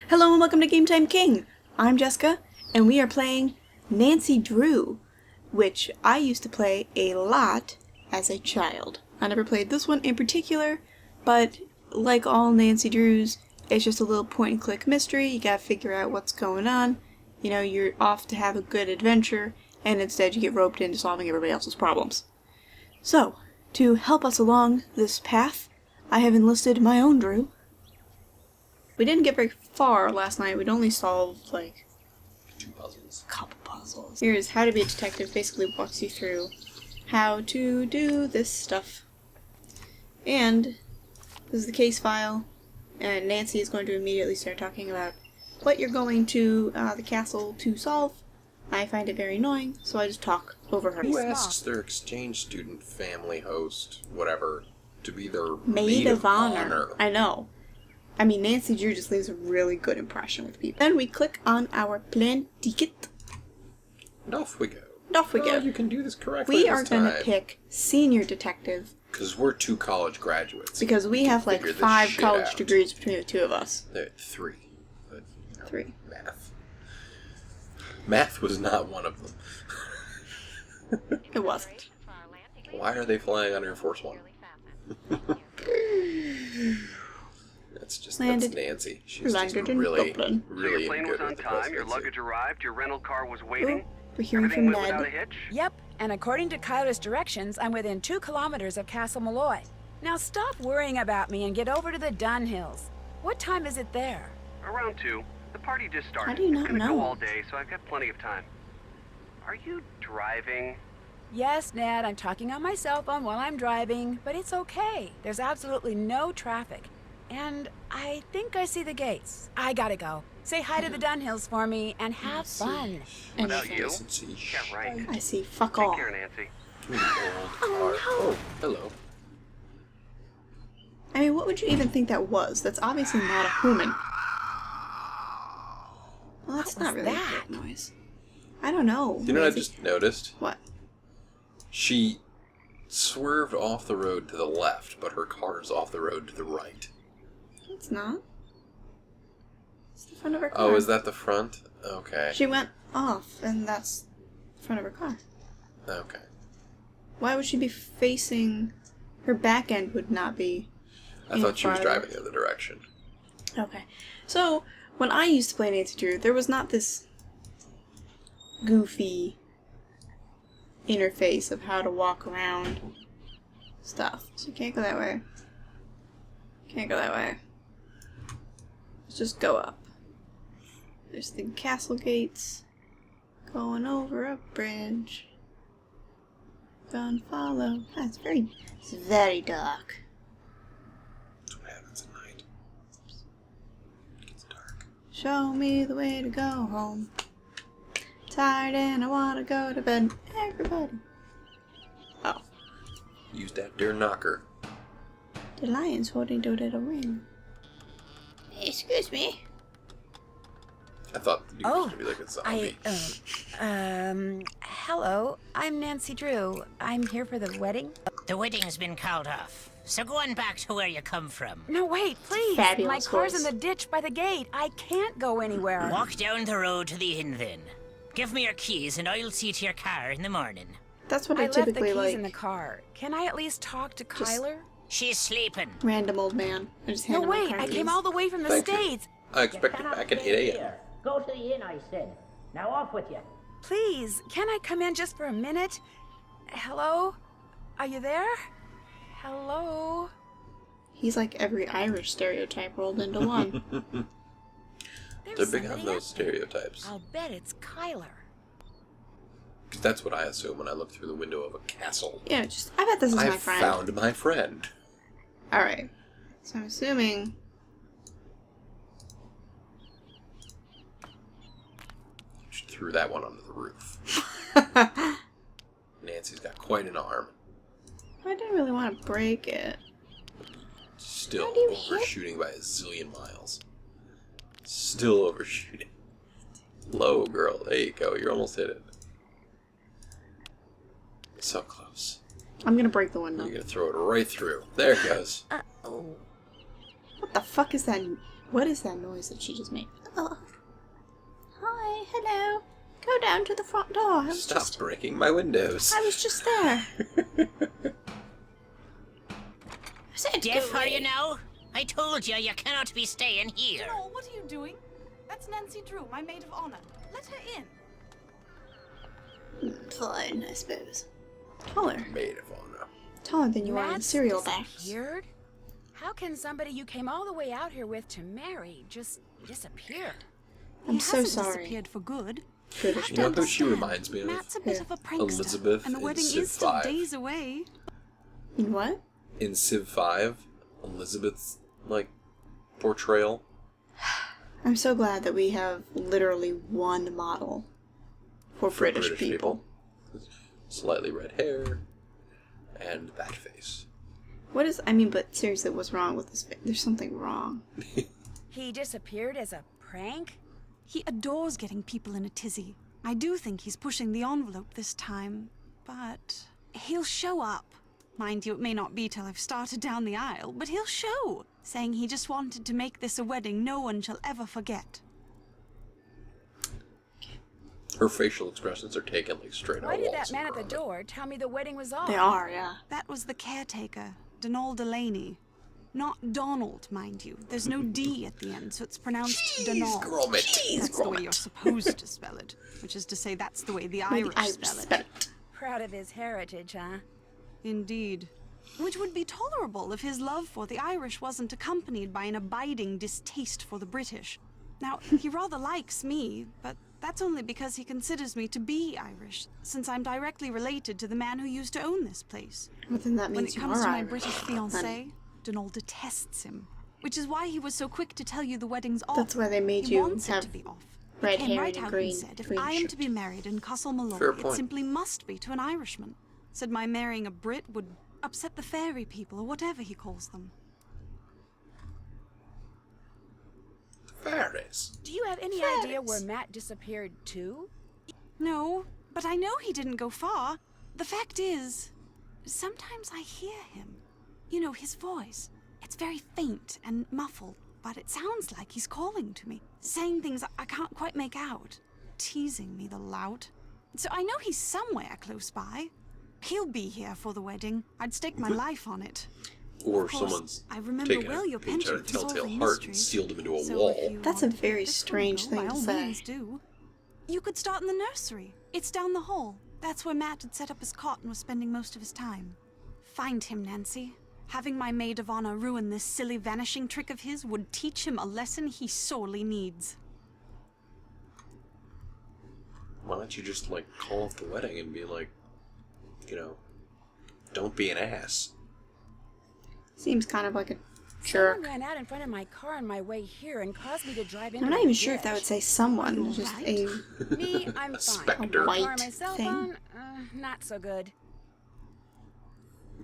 Hello and welcome to GameTimeKing! I'm Jessica, and we are playing Nancy Drew, which I used to play a lot as a child. I never played this one in particular, but like all Nancy Drews, it's just a little point-and-click mystery. You gotta figure out what's going on. You know, you're off to have a good adventure, and instead you get roped into solving everybody else's problems. So, to help us along this path, I have enlisted my own Drew. We didn't get very far last night. We'd only solved, like, 2 puzzles. A couple puzzles. Here's How to Be a Detective. Basically walks you through how to do this stuff. And this is the case file. And Nancy is going to immediately start talking about what you're going to the castle to solve. I find it very annoying, so I just talk over her. Who asks their exchange student, family, host, whatever, to be their Maid of honor? I know. I mean, Nancy Drew just leaves a really good impression with people. Then we click on our plan ticket. And off we go. And off we go. You can do this correctly. We are going to pick senior detective. Because we're 2 college graduates. Because we have like 5 college degrees between the 2 of us. 3. But, 3. Math. Math was not one of them. It wasn't. Why are they flying on Air Force One? That's Nancy. She's just really good with the presidency. Your luggage arrived, your rental car was waiting. We're hearing from Ned. Yep, and according to Kyler's directions, I'm within 2 kilometers of Castle Malloy. Now stop worrying about me and get over to the Dunn Hills. What time is it there? Around 2. The party just started. How do you not It's gonna know? go all day, so I've got plenty of time. Are you driving? Yes, Ned, I'm talking on my cell phone while I'm driving, but it's okay. There's absolutely no traffic. And I think I see the gates. I gotta go. Say hi to the Dunn Hills for me and have fun. Without you? Yeah, Yeah, right. I see. Fuck Take all. care, Nancy. Oh, hello. I mean, what would you even think that was? That's obviously not a human. Well, that's What not was really that? a good noise. I don't know. You know what I just noticed? What? She swerved off the road to the left, but her car's off the road to the right. It's not. It's the front of her car. Oh, is that the front? Okay. She went off, and that's the front of her car. Okay. Why would she be facing... Her back end would not be... I thought she was farther. driving the other direction. Okay. So, when I used to play Nancy Drew, there was not this goofy interface of how to walk around stuff. So you can't go that way. Can't go that way. Let's just go up. There's the castle gates. Going over a bridge. Gonna follow. It's very dark. That's what happens at night. It gets dark. Show me the way to go home. Tired and I wanna go to bed. Everybody. Oh. Use that dear knocker. The lion's holding the little ring. Excuse me. I thought you were going to be like a zombie. Hello, I'm Nancy Drew. I'm here for the wedding. The wedding's been called off, so go on back to where you come from. No, wait, please. Fabulous My car's voice. in the ditch by the gate. I can't go anywhere. Walk down the road to the inn then. Give me your keys and I'll see to your car in the morning. That's what I left the typically keys like. in the car. Can I at least talk to Kyler? She's sleeping. Random old man. I just No, hand him my wait, car I keys. came all the way from the Thank you. States. I expected back at 8 a.m. Go to the inn, I said. Now off with you. Please, can I come in just for a minute? Hello? Are you there? Hello? He's like every Irish stereotype rolled into one. They're There's big on somebody those up there. stereotypes. I'll bet it's Kyler. Because that's what I assume when I look through the window of a castle. Yeah, I bet this is I my friend. found my friend. Alright. So I'm assuming... She threw that one onto the roof. Nancy's got quite an arm. I didn't really want to break it. Still How do you hit? overshooting by a zillion miles. Still overshooting. Low, girl. There you go. You almost hit it. So close. I'm gonna break the window. You're gonna throw it right through. There it goes. What the fuck is that What is that noise that she just made? Oh. Hi, hello. Go down to the front door. Stop breaking my windows. I was just there. I said Deaf go are you away. now? I told you you cannot be staying here. Joel, what are you doing? That's Nancy Drew, my maid of honor. Let her in. Fine, I suppose. Taller. Maid of honor. Taller than you are in Matt's cereal box. disappeared? How can somebody you came all the way out here with to marry just disappear? I'm so hasn't sorry. disappeared for good. British You know who people. she reminds me of? Matt's a bit Yeah. of a prankster, Elizabeth and the in wedding Civ is still 5. days away. In what? In Civ 5, Elizabeth's, like, portrayal. I'm so glad that we have literally one model for British people. Slightly red hair, and that face. What is, I mean, but seriously, what's wrong with this? There's something wrong. He disappeared as a prank? He adores getting people in a tizzy. I do think he's pushing the envelope this time, but he'll show up. Mind you, it may not be till I've started down the aisle, but he'll show, saying he just wanted to make this a wedding no one shall ever forget. Her facial expressions are taken, like, straight out Why of did Wallace that man and at the Gromit. door tell me the wedding was off? They are, yeah. That was the caretaker, Donald Delaney. Not Donald, mind you. There's no D at the end, so it's pronounced Donald. Gromit. That's the way you're supposed to spell it, which is to say that's the way the Irish spell it. Proud of his heritage, huh? Indeed. Which would be tolerable if his love for the Irish wasn't accompanied by an abiding distaste for the British. Now, he rather likes me, but that's only because he considers me to be Irish, since I'm directly related to the man who used to own this place. But then that When means it you comes are to my Irish, British honey. fiancé, Donald detests him, which is why he was so quick to tell you the wedding's off. That's why they made he you wants have it to be off. red He came hair right and a out green- and said, if green I am shirt. to be married in Castle Malloy, Fair it point. simply must be to an Irishman. Said my marrying a Brit would upset the fairy people, or whatever he calls them. Fairies. Do you have any idea where Matt disappeared to? No, but I know he didn't go far. The fact is, sometimes I hear him. You know, his voice. It's very faint and muffled, but it sounds like he's calling to me, saying things I can't quite make out, teasing me, the lout. So I know he's somewhere close by. He'll be here for the wedding. I'd stake my life on it. Or Of course, someone's I remember taken well a your page out penchant of for Telltale solving Heart and mysteries. sealed him into a So wall. if you That's a want to very give this one strange go, thing by to all say. means do. You could start in the nursery. It's down the hall. That's where Matt had set up his cot and was spending most of his time. Find him, Nancy. Having my maid of honor ruin this silly vanishing trick of his would teach him a lesson he sorely needs. Why don't you just, like, call off the wedding and be like, you know, don't be an ass. Seems kind of like a Someone jerk. ran out in front of my car on my way here and caused me to drive into I'm not a even sure if that ditch. would say someone. It's just a. Me, I'm fine. specter. A car, White my cell thing. phone, not so good.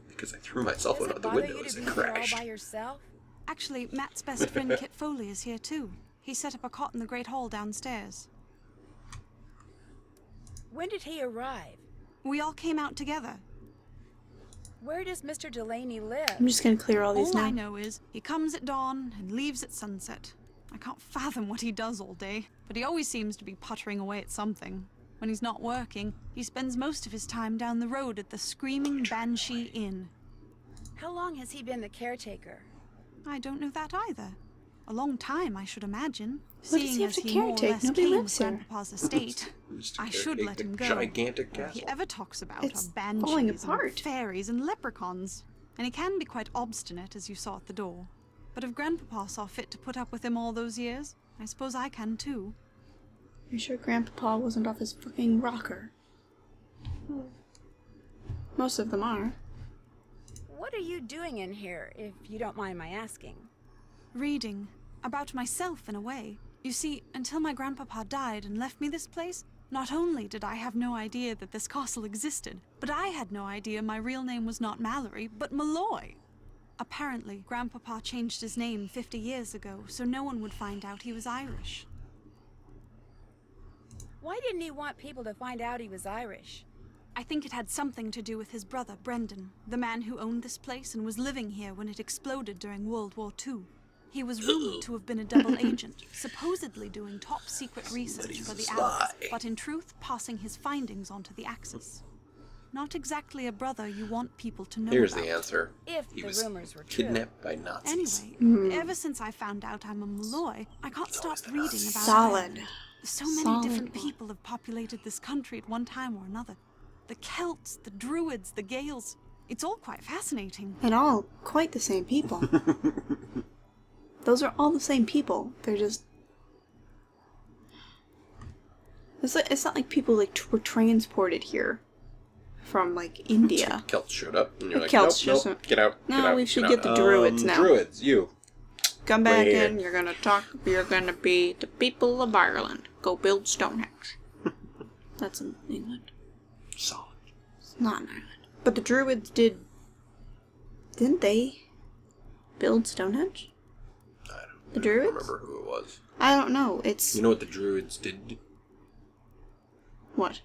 Because I threw myself Does out it the bother window you as to it be here all crashed. by yourself? Actually, Matt's best friend Kit Foley is here too. He set up a cot in the Great Hall downstairs. When did he arrive? We all came out together. Where does Mr. Delaney live? I'm just gonna clear all these All I now. know is he comes at dawn and leaves at sunset. I can't fathom what he does all day, but he always seems to be puttering away at something. When he's not working, he spends most of his time down the road at the Screaming Banshee Inn. How long has he been the caretaker? I don't know that either. A long time, I should imagine. What does he have as to he more or caretake? less Nobody came lives with here. Grandpapa's estate. Just I should caretake let the him go. gigantic All castle. he ever talks about It's are banshees falling and apart. fairies and leprechauns. And he can be quite obstinate, as you saw at the door. But if Grandpapa saw fit to put up with him all those years, I suppose I can too. You sure Grandpapa wasn't off his fucking rocker? Most of them are. What are you doing in here, if you don't mind my asking? Reading. About myself, in a way. You see, until my grandpapa died and left me this place, not only did I have no idea that this castle existed, but I had no idea my real name was not Mallory, but Malloy. Apparently, Grandpapa changed his name 50 years ago, so no one would find out he was Irish. Why didn't he want people to find out he was Irish? I think it had something to do with his brother, Brendan, the man who owned this place and was living here when it exploded during World War II. He was rumored to have been a double agent, supposedly doing top secret research for the Allies, but in truth passing his findings onto the Axis. Not exactly a brother you want people to know Here's about. the answer. If He the was rumors were true. kidnapped by Nazis. Anyway, ever since I found out I'm a Malloy, I can't stop reading about Solid. Ireland. So many Solid different one. people have populated this country at one time or another. The Celts, the Druids, the Gaels. It's all quite fascinating. And all quite the same people. Those are all the same people. They're just... It's not like people like were transported here from like India. Celts showed up, and you're like, Celts nope, just nope, get out, No, get out, we should get get out. the Druids now. Druids, you. Come back Right here. in, you're gonna talk, you're gonna be the people of Ireland. Go build Stonehenge. That's in England. Solid. It's not in Ireland. But the Druids didn't they build Stonehenge? The I Druids? don't remember who it was. I don't know, it's... You know what the Druids did? What?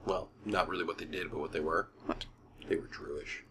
Well, not really what they did, but what they were. What? They were Druish.